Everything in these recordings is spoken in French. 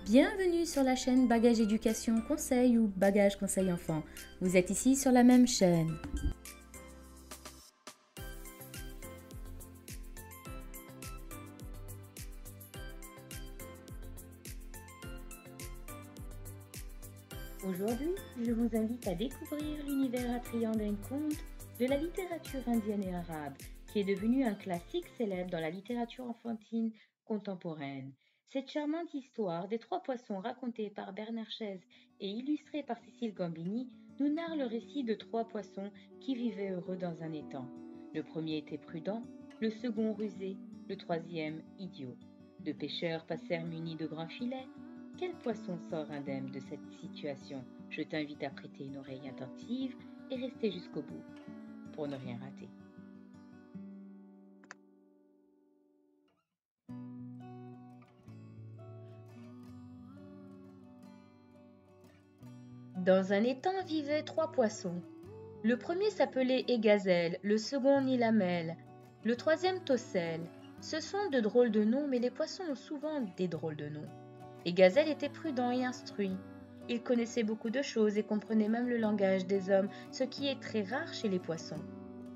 Bienvenue sur la chaîne Bagage Éducation Conseil ou Bagage Conseil Enfant. Vous êtes ici sur la même chaîne. Aujourd'hui, je vous invite à découvrir l'univers attrayant d'un conte de la littérature indienne et arabe, qui est devenu un classique célèbre dans la littérature enfantine contemporaine. Cette charmante histoire des trois poissons racontée par Bernard Chaise et illustrée par Cécile Gambini nous narre le récit de trois poissons qui vivaient heureux dans un étang. Le premier était prudent, le second rusé, le troisième idiot. Deux pêcheurs passèrent munis de grands filets. Quel poisson sort indemne de cette situation? Je t'invite à prêter une oreille attentive et rester jusqu'au bout pour ne rien rater. Dans un étang vivaient trois poissons. Le premier s'appelait Égazel, le second Nilamel, le troisième Tossel. Ce sont de drôles de noms, mais les poissons ont souvent des drôles de noms. Égazel était prudent et instruit. Il connaissait beaucoup de choses et comprenait même le langage des hommes, ce qui est très rare chez les poissons.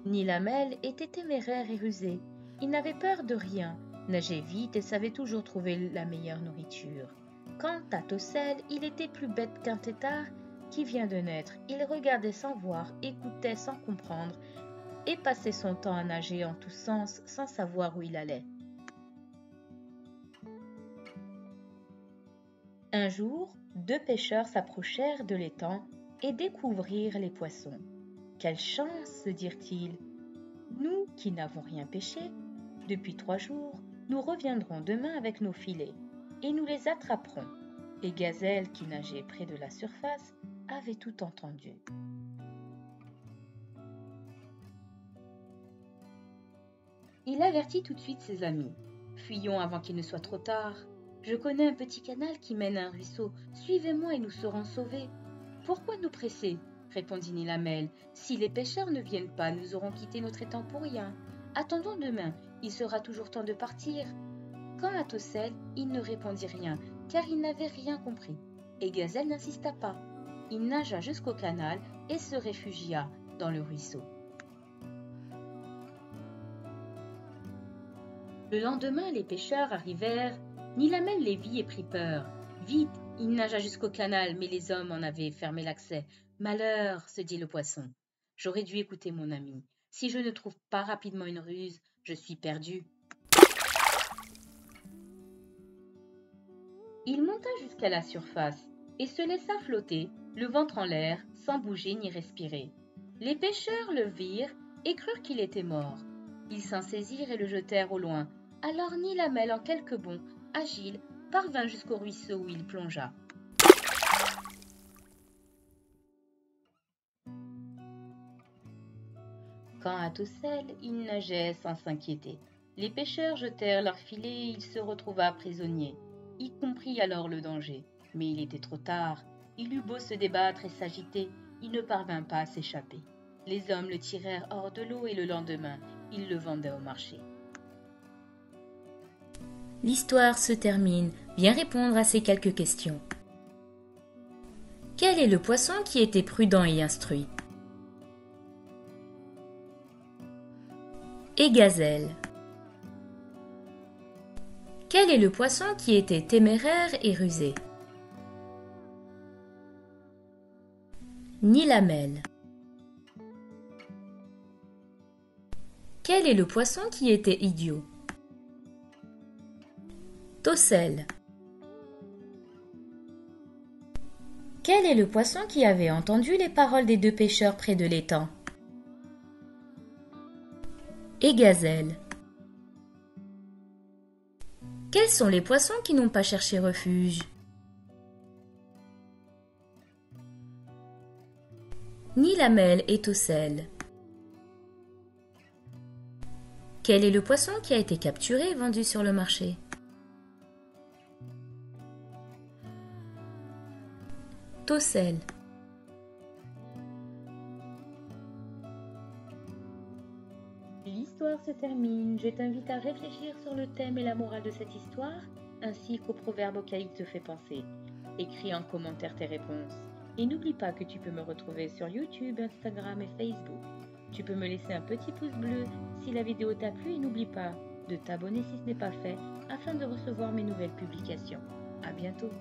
Nilamel était téméraire et rusé. Il n'avait peur de rien, nageait vite et savait toujours trouver la meilleure nourriture. Quant à Tossel, il était plus bête qu'un tétard qui vient de naître. Il regardait sans voir, écoutait sans comprendre et passait son temps à nager en tous sens sans savoir où il allait. Un jour, deux pêcheurs s'approchèrent de l'étang et découvrirent les poissons. « Quelle chance !» se dirent-ils. « Nous qui n'avons rien pêché, depuis 3 jours, nous reviendrons demain avec nos filets et nous les attraperons. » Et Gazelle, qui nageait près de la surface, avait tout entendu. Il avertit tout de suite ses amis. « Fuyons avant qu'il ne soit trop tard. Je connais un petit canal qui mène à un ruisseau. Suivez-moi et nous serons sauvés. »« Pourquoi nous presser ?» répondit Nilamel. « Si les pêcheurs ne viennent pas, nous aurons quitté notre étang pour rien. Attendons demain, il sera toujours temps de partir. » Quant à Tossel, il ne répondit rien, car il n'avait rien compris. Et Gazelle n'insista pas. Il nagea jusqu'au canal et se réfugia dans le ruisseau. Le lendemain, les pêcheurs arrivèrent. Nilamel les vit et prit peur. Vite, il nagea jusqu'au canal, mais les hommes en avaient fermé l'accès. « Malheur !» se dit le poisson. « J'aurais dû écouter mon ami. Si je ne trouve pas rapidement une ruse, je suis perdu. » Il monta jusqu'à la surface et se laissa flotter, le ventre en l'air, sans bouger ni respirer. Les pêcheurs le virent et crurent qu'il était mort. Ils s'en saisirent et le jetèrent au loin. Alors Nilamel, en quelques bonds, agile, parvint jusqu'au ruisseau où il plongea. Quant à Tossel, il nageait sans s'inquiéter. Les pêcheurs jetèrent leurs filets et il se retrouva prisonnier. Il comprit alors le danger, mais il était trop tard. Il eut beau se débattre et s'agiter, il ne parvint pas à s'échapper. Les hommes le tirèrent hors de l'eau et le lendemain, ils le vendaient au marché. L'histoire se termine. Viens répondre à ces quelques questions. Quel est le poisson qui était prudent et instruit? Égazel. Quel est le poisson qui était téméraire et rusé? Nilamel. Quel est le poisson qui était idiot? Tossel. Quel est le poisson qui avait entendu les paroles des deux pêcheurs près de l'étang? Égazel. Quels sont les poissons qui n'ont pas cherché refuge? Nilamel et Tossel. Quel est le poisson qui a été capturé et vendu sur le marché? Tossel. L'histoire se termine. Je t'invite à réfléchir sur le thème et la morale de cette histoire ainsi qu'au proverbe auquel il te fait penser. Écris en commentaire tes réponses. Et n'oublie pas que tu peux me retrouver sur YouTube, Instagram et Facebook. Tu peux me laisser un petit pouce bleu si la vidéo t'a plu et n'oublie pas de t'abonner si ce n'est pas fait afin de recevoir mes nouvelles publications. À bientôt!